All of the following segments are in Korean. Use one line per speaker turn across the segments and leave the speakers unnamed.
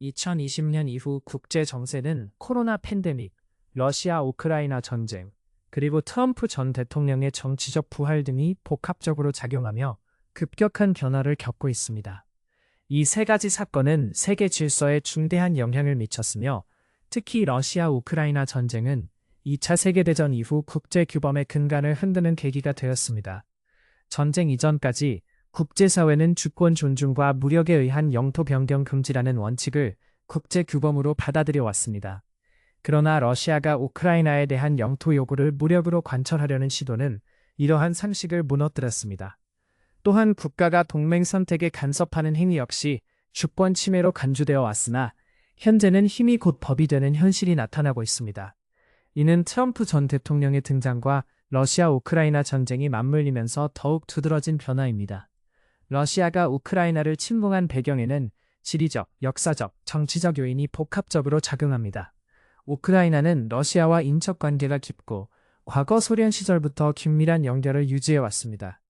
2020년 이후 국제 정세는 코로나 팬데믹, 러시아 우크라이나 전쟁, 그리고 트럼프 전 대통령의 정치적 부활 등이 복합적으로 작용하며 급격한 변화를 겪고 있습니다. 이 세 가지 사건은 세계 질서에 중대한 영향을 미쳤으며 특히 러시아 우크라이나 전쟁은 2차 세계대전 이후 국제 규범의 근간을 흔드는 계기가 되었습니다. 전쟁 이전까지 국제사회는 주권 존중과 무력에 의한 영토 변경 금지라는 원칙을 국제 규범으로 받아들여 왔습니다. 그러나 러시아가 우크라이나에 대한 영토 요구를 무력으로 관철하려는 시도는 이러한 상식을 무너뜨렸습니다. 또한 국가가 동맹 선택에 간섭하는 행위 역시 주권 침해로 간주되어 왔으나 현재는 힘이 곧 법이 되는 현실이 나타나고 있습니다. 이는 트럼프 전 대통령의 등장과 러시아 우크라이나 전쟁이 맞물리면서 더욱 두드러진 변화입니다. 러시아가 우크라이나를 침공한 배경에는 지리적, 역사적, 정치적 요인이 복합적으로 작용합니다. 우크라이나는 러시아와 인척 관계가 깊고 과거 소련 시절부터 긴밀한 연결을 유지해왔습니다.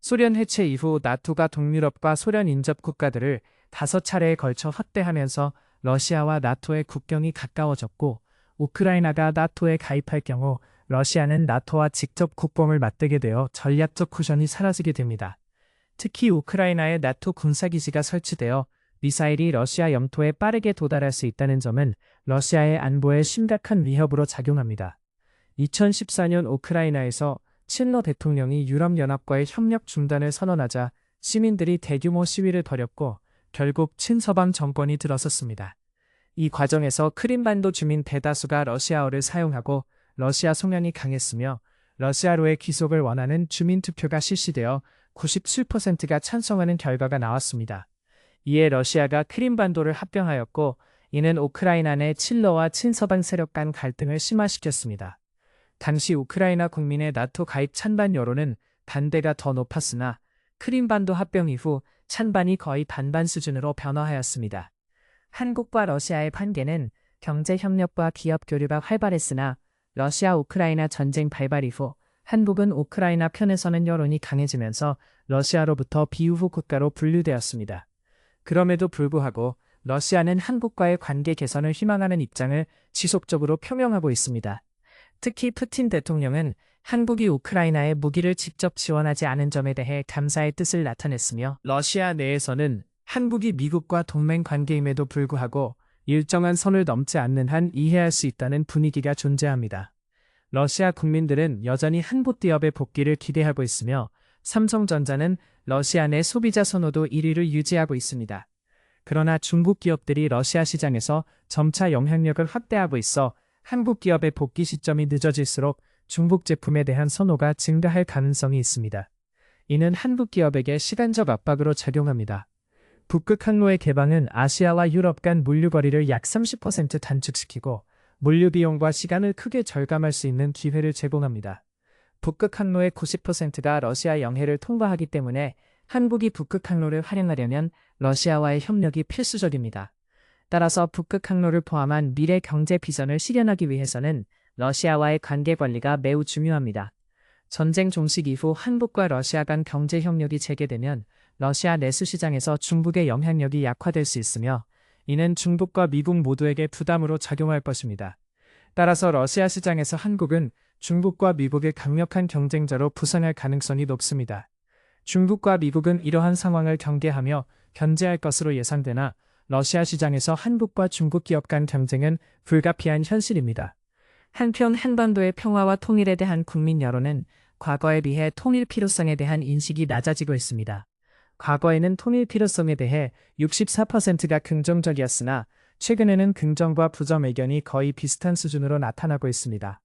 소련 해체 이후 나토가 동유럽과 소련 인접 국가들을 5차례에 걸쳐 확대하면서 러시아와 나토의 국경이 가까워졌고 우크라이나가 나토에 가입할 경우 러시아는 나토와 직접 국범을 맞대게 되어 전략적 쿠션이 사라지게 됩니다. 특히 우크라이나에 나토 군사기지가 설치되어 미사일이 러시아 영토에 빠르게 도달할 수 있다는 점은 러시아의 안보에 심각한 위협으로 작용합니다. 2014년 우크라이나에서 친러 대통령이 유럽연합과의 협력 중단을 선언하자 시민들이 대규모 시위를 벌였고 결국 친서방 정권이 들어섰습니다. 이 과정에서 크림반도 주민 대다수가 러시아어를 사용하고 러시아 성향이 강했으며 러시아로의 귀속을 원하는 주민투표가 실시되어 97%가 찬성하는 결과가 나왔습니다. 이에 러시아가 크림반도를 합병하였고 이는 우크라이나 내 친러와 친서방 세력 간 갈등을 심화시켰습니다. 당시 우크라이나 국민의 나토 가입 찬반 여론은 반대가 더 높았으나 크림반도 합병 이후 찬반이 거의 반반 수준으로 변화하였습니다. 한국과 러시아의 관계는 경제협력과 기업 교류가 활발했으나 러시아 우크라이나 전쟁 발발 이후 한국은 우크라이나 편에 서는 여론이 강해지면서 러시아로부터 비우후 국가로 분류되었습니다. 그럼에도 불구하고 러시아는 한국과의 관계 개선을 희망하는 입장을 지속적으로 표명하고 있습니다. 특히 푸틴 대통령은 한국이 우크라이나에 무기를 직접 지원하지 않은 점에 대해 감사의 뜻을 나타냈으며 러시아 내에서는 한국이 미국과 동맹 관계임에도 불구하고 일정한 선을 넘지 않는 한 이해할 수 있다는 분위기가 존재합니다. 러시아 국민들은 여전히 한국 기업의 복귀를 기대하고 있으며 삼성전자는 러시아 내 소비자 선호도 1위를 유지하고 있습니다. 그러나 중국 기업들이 러시아 시장에서 점차 영향력을 확대하고 있어 한국 기업의 복귀 시점이 늦어질수록 중국 제품에 대한 선호가 증가할 가능성이 있습니다. 이는 한국 기업에게 시간적 압박으로 작용합니다. 북극 항로의 개방은 아시아와 유럽 간 물류 거리를 약 30% 단축시키고 물류 비용과 시간을 크게 절감할 수 있는 기회를 제공합니다. 북극 항로의 90%가 러시아 영해를 통과하기 때문에 한국이 북극 항로를 활용하려면 러시아와의 협력이 필수적입니다. 따라서 북극 항로를 포함한 미래 경제 비전을 실현하기 위해서는 러시아와의 관계 관리가 매우 중요합니다. 전쟁 종식 이후 한국과 러시아 간 경제 협력이 재개되면 러시아 내수 시장에서 중국의 영향력이 약화될 수 있으며 이는 중국과 미국 모두에게 부담으로 작용할 것입니다. 따라서 러시아 시장에서 한국은 중국과 미국의 강력한 경쟁자로 부상할 가능성이 높습니다. 중국과 미국은 이러한 상황을 경계하며 견제할 것으로 예상되나 러시아 시장에서 한국과 중국 기업 간 경쟁은 불가피한 현실입니다. 한편 한반도의 평화와 통일에 대한 국민 여론은 과거에 비해 통일 필요성에 대한 인식이 낮아지고 있습니다. 과거에는 통일 필요성에 대해 64%가 긍정적이었으나 최근에는 긍정과 부정 의견이 거의 비슷한 수준으로 나타나고 있습니다.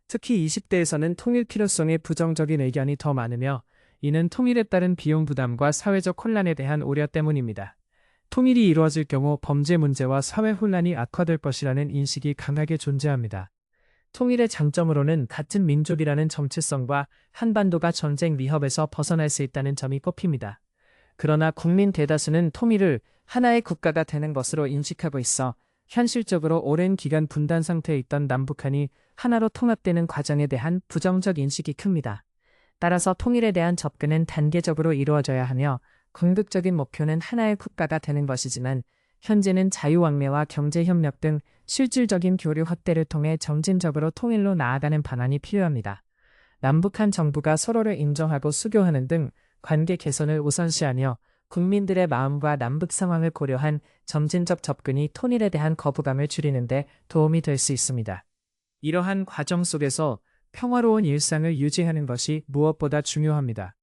특히 20대에서는 통일 필요성에 부정적인 의견이 더 많으며 이는 통일에 따른 비용 부담과 사회적 혼란에 대한 우려 때문입니다. 통일이 이루어질 경우 범죄 문제와 사회 혼란이 악화될 것이라는 인식이 강하게 존재합니다. 통일의 장점으로는 같은 민족이라는 정체성과 한반도가 전쟁 위협에서 벗어날 수 있다는 점이 꼽힙니다. 그러나 국민 대다수는 통일을 하나의 국가가 되는 것으로 인식하고 있어 현실적으로 오랜 기간 분단 상태에 있던 남북한이 하나로 통합되는 과정에 대한 부정적 인식이 큽니다. 따라서 통일에 대한 접근은 단계적으로 이루어져야 하며 궁극적인 목표는 하나의 국가가 되는 것이지만 현재는 자유왕래와 경제협력 등 실질적인 교류 확대를 통해 점진적으로 통일로 나아가는 방안이 필요합니다. 남북한 정부가 서로를 인정하고 수교하는 등 관계 개선을 우선시하며 국민들의 마음과 남북 상황을 고려한 점진적 접근이 통일에 대한 거부감을 줄이는 데 도움이 될 수 있습니다. 이러한 과정 속에서 평화로운 일상을 유지하는 것이 무엇보다 중요합니다.